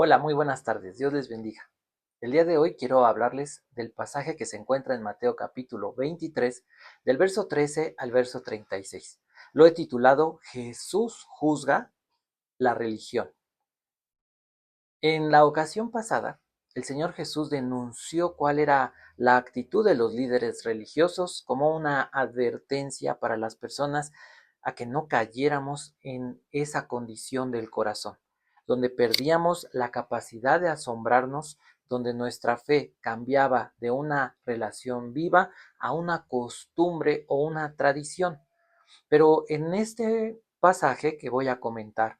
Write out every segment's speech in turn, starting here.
Hola, muy buenas tardes. Dios les bendiga. El día de hoy quiero hablarles del pasaje que se encuentra en Mateo capítulo 23, del verso 13 al verso 36. Lo he titulado Jesús juzga la religión. En la ocasión pasada, el Señor Jesús denunció cuál era la actitud de los líderes religiosos como una advertencia para las personas a que no cayéramos en esa condición del corazón, donde perdíamos la capacidad de asombrarnos, donde nuestra fe cambiaba de una relación viva a una costumbre o una tradición. Pero en este pasaje que voy a comentar,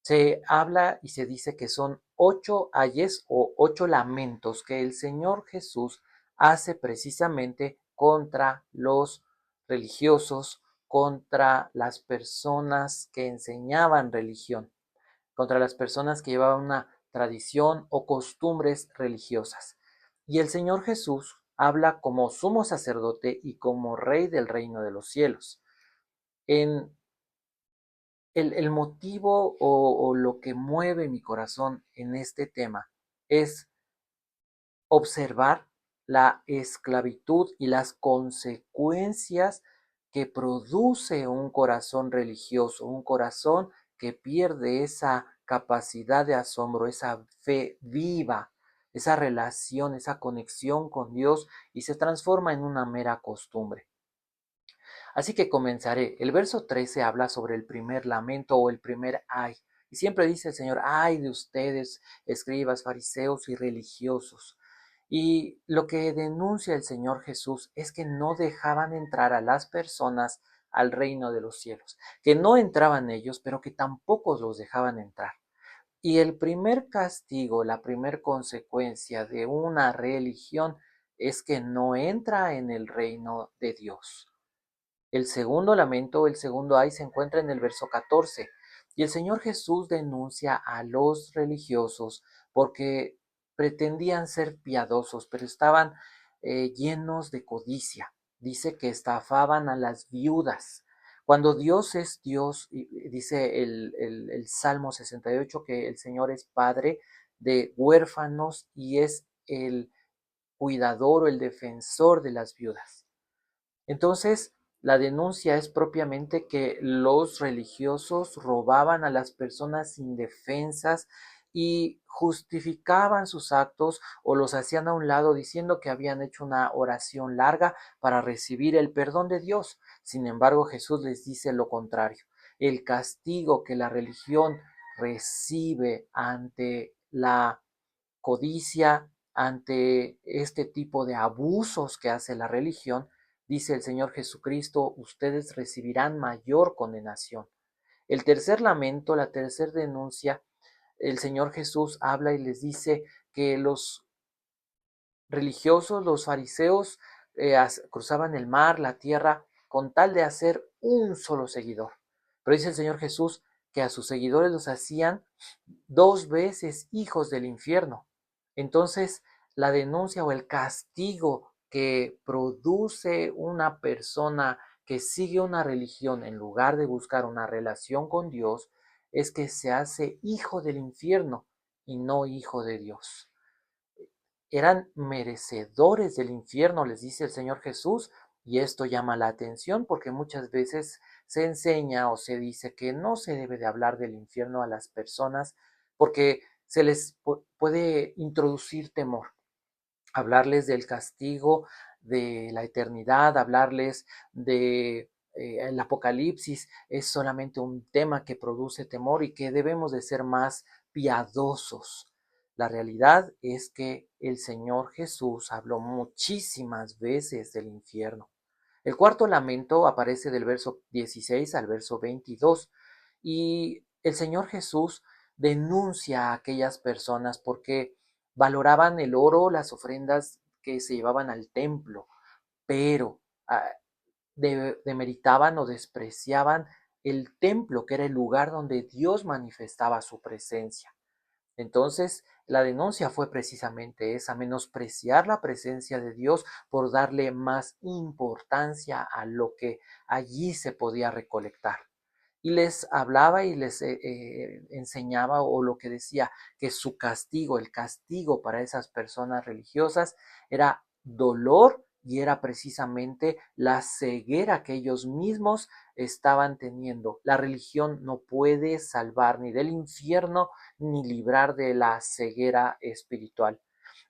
se habla y se dice que son 8 ayes o 8 lamentos que el Señor Jesús hace precisamente contra los religiosos, contra las personas que enseñaban religión, contra las personas que llevaban una tradición o costumbres religiosas. Y el Señor Jesús habla como sumo sacerdote y como rey del reino de los cielos. En el motivo o lo que mueve mi corazón en este tema es observar la esclavitud y las consecuencias que produce un corazón religioso, un corazón que pierde esa capacidad de asombro, esa fe viva, esa relación, esa conexión con Dios y se transforma en una mera costumbre. Así que comenzaré. El verso 13 habla sobre el primer lamento o el primer ay. Y siempre dice el Señor, ay de ustedes, escribas, fariseos y religiosos. Y lo que denuncia el Señor Jesús es que no dejaban entrar a las personas al reino de los cielos, que no entraban ellos, pero que tampoco los dejaban entrar. Y el primer castigo, la primer consecuencia de una religión es que no entra en el reino de Dios. El segundo lamento, el segundo ay, se encuentra en el verso 14. Y el Señor Jesús denuncia a los religiosos porque pretendían ser piadosos, pero estaban llenos de codicia. Dice que estafaban a las viudas. Cuando Dios es Dios, dice el Salmo 68 que el Señor es Padre de huérfanos y es el cuidador o el defensor de las viudas. Entonces, la denuncia es propiamente que los religiosos robaban a las personas indefensas y justificaban sus actos o los hacían a un lado diciendo que habían hecho una oración larga para recibir el perdón de Dios. Sin embargo, Jesús les dice lo contrario. El castigo que la religión recibe ante la codicia, ante este tipo de abusos que hace la religión, dice el Señor Jesucristo, ustedes recibirán mayor condenación. El tercer lamento, la tercera denuncia, el Señor Jesús habla y les dice que los religiosos, los fariseos, cruzaban el mar, la tierra, con tal de hacer un solo seguidor. Pero dice el Señor Jesús que a sus seguidores los hacían dos veces hijos del infierno. Entonces, la denuncia o el castigo que produce una persona que sigue una religión en lugar de buscar una relación con Dios es que se hace hijo del infierno y no hijo de Dios. Eran merecedores del infierno, les dice el Señor Jesús, y esto llama la atención porque muchas veces se enseña o se dice que no se debe de hablar del infierno a las personas porque se les puede introducir temor. Hablarles del castigo de la eternidad, hablarles de el apocalipsis es solamente un tema que produce temor y que debemos de ser más piadosos. La realidad es que el Señor Jesús habló muchísimas veces del infierno. El cuarto lamento aparece del verso 16 al verso 22 y el Señor Jesús denuncia a aquellas personas porque valoraban el oro, las ofrendas que se llevaban al templo, pero demeritaban o despreciaban el templo, que era el lugar donde Dios manifestaba su presencia. Entonces, la denuncia fue precisamente esa, menospreciar la presencia de Dios por darle más importancia a lo que allí se podía recolectar. y les hablaba y les enseñaba, o lo que decía, que su castigo, el castigo para esas personas religiosas era dolor y era precisamente la ceguera que ellos mismos estaban teniendo. La religión no puede salvar ni del infierno ni librar de la ceguera espiritual.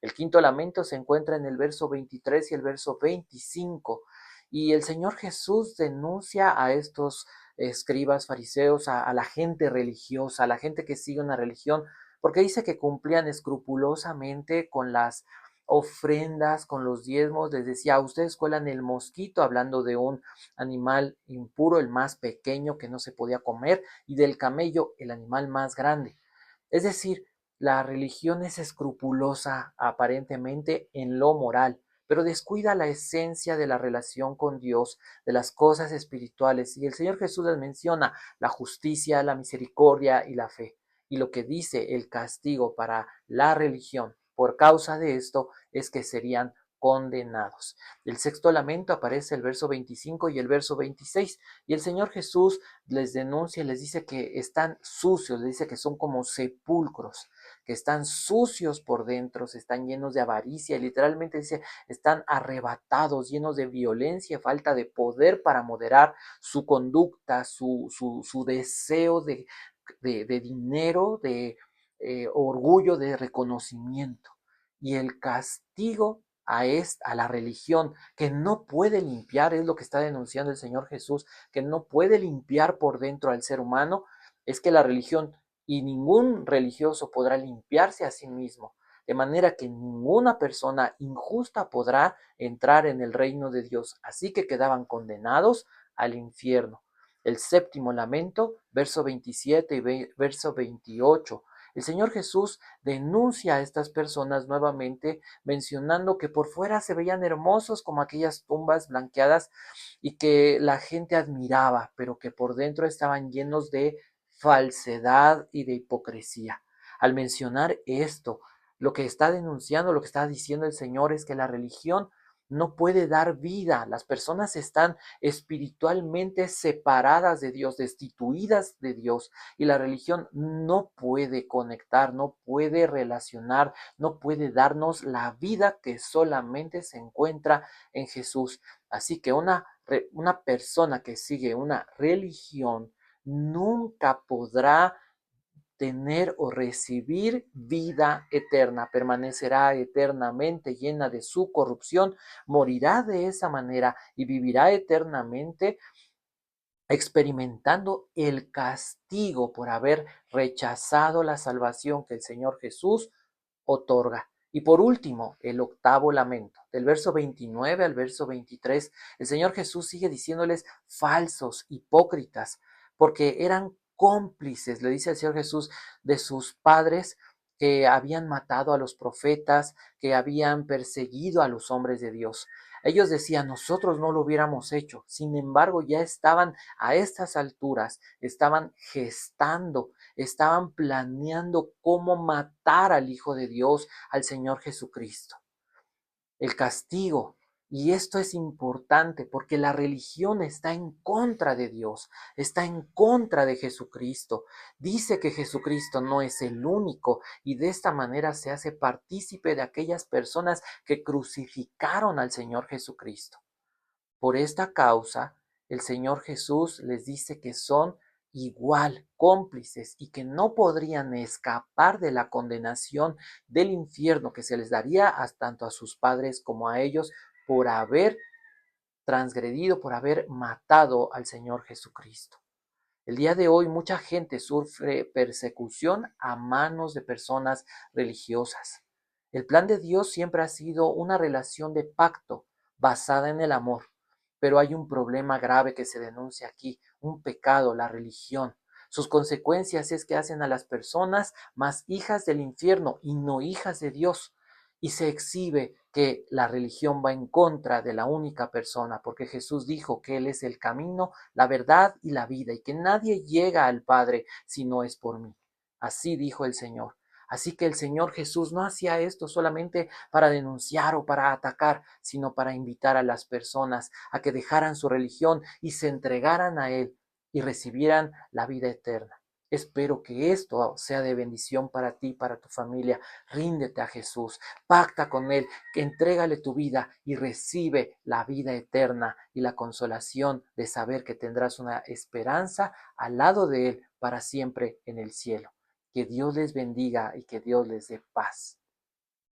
El quinto lamento se encuentra en el verso 23 y el verso 25, y el Señor Jesús denuncia a estos escribas, fariseos, a la gente religiosa, a la gente que sigue una religión, porque dice que cumplían escrupulosamente con las ofrendas, con los diezmos. Les decía, ustedes cuelan el mosquito, hablando de un animal impuro, el más pequeño que no se podía comer, y del camello, el animal más grande. Es decir, la religión es escrupulosa aparentemente en lo moral, pero descuida la esencia de la relación con Dios, de las cosas espirituales. Y el Señor Jesús les menciona la justicia, la misericordia y la fe. Y lo que dice el castigo para la religión por causa de esto es que serían condenados. El sexto lamento aparece el verso 25 y el verso 26, y el Señor Jesús les denuncia y les dice que están sucios, les dice que son como sepulcros, que están sucios por dentro, están llenos de avaricia, y literalmente dice, están arrebatados, llenos de violencia, falta de poder para moderar su conducta, su deseo de dinero, de orgullo, de reconocimiento. Y el castigo a la religión, que no puede limpiar, es lo que está denunciando el Señor Jesús, que no puede limpiar por dentro al ser humano, es que la religión y ningún religioso podrá limpiarse a sí mismo, de manera que ninguna persona injusta podrá entrar en el reino de Dios. Así que quedaban condenados al infierno. El séptimo lamento, verso 27 y verso 28. El Señor Jesús denuncia a estas personas nuevamente, mencionando que por fuera se veían hermosos como aquellas tumbas blanqueadas y que la gente admiraba, pero que por dentro estaban llenos de falsedad y de hipocresía. Al mencionar esto, lo que está denunciando, lo que está diciendo el Señor es que la religión no puede dar vida. Las personas están espiritualmente separadas de Dios, destituidas de Dios, y la religión no puede conectar, no puede relacionar, no puede darnos la vida que solamente se encuentra en Jesús. Así que una persona que sigue una religión nunca podrá tener o recibir vida eterna, permanecerá eternamente llena de su corrupción, morirá de esa manera y vivirá eternamente experimentando el castigo por haber rechazado la salvación que el Señor Jesús otorga. Y por último, el octavo lamento. Del verso 29 al verso 23, el Señor Jesús sigue diciéndoles falsos, hipócritas, porque eran cómplices, le dice el Señor Jesús, de sus padres que habían matado a los profetas, que habían perseguido a los hombres de Dios. Ellos decían, nosotros no lo hubiéramos hecho. Sin embargo, ya estaban a estas alturas, estaban gestando, estaban planeando cómo matar al Hijo de Dios, al Señor Jesucristo. El castigo. Y esto es importante porque la religión está en contra de Dios, está en contra de Jesucristo. Dice que Jesucristo no es el único, y de esta manera se hace partícipe de aquellas personas que crucificaron al Señor Jesucristo. Por esta causa, el Señor Jesús les dice que son igual cómplices y que no podrían escapar de la condenación del infierno que se les daría tanto a sus padres como a ellos por haber transgredido, por haber matado al Señor Jesucristo. El día de hoy mucha gente sufre persecución a manos de personas religiosas. El plan de Dios siempre ha sido una relación de pacto basada en el amor, pero hay un problema grave que se denuncia aquí, un pecado, la religión. Sus consecuencias es que hacen a las personas más hijas del infierno y no hijas de Dios. Y se exhibe que la religión va en contra de la única persona, porque Jesús dijo que Él es el camino, la verdad y la vida, y que nadie llega al Padre si no es por mí. Así dijo el Señor. Así que el Señor Jesús no hacía esto solamente para denunciar o para atacar, sino para invitar a las personas a que dejaran su religión y se entregaran a Él. y recibieran la vida eterna. Espero que esto sea de bendición para ti, para tu familia. Ríndete a Jesús, pacta con Él, entrégale tu vida y recibe la vida eterna y la consolación de saber que tendrás una esperanza al lado de Él para siempre en el cielo. Que Dios les bendiga y que Dios les dé paz.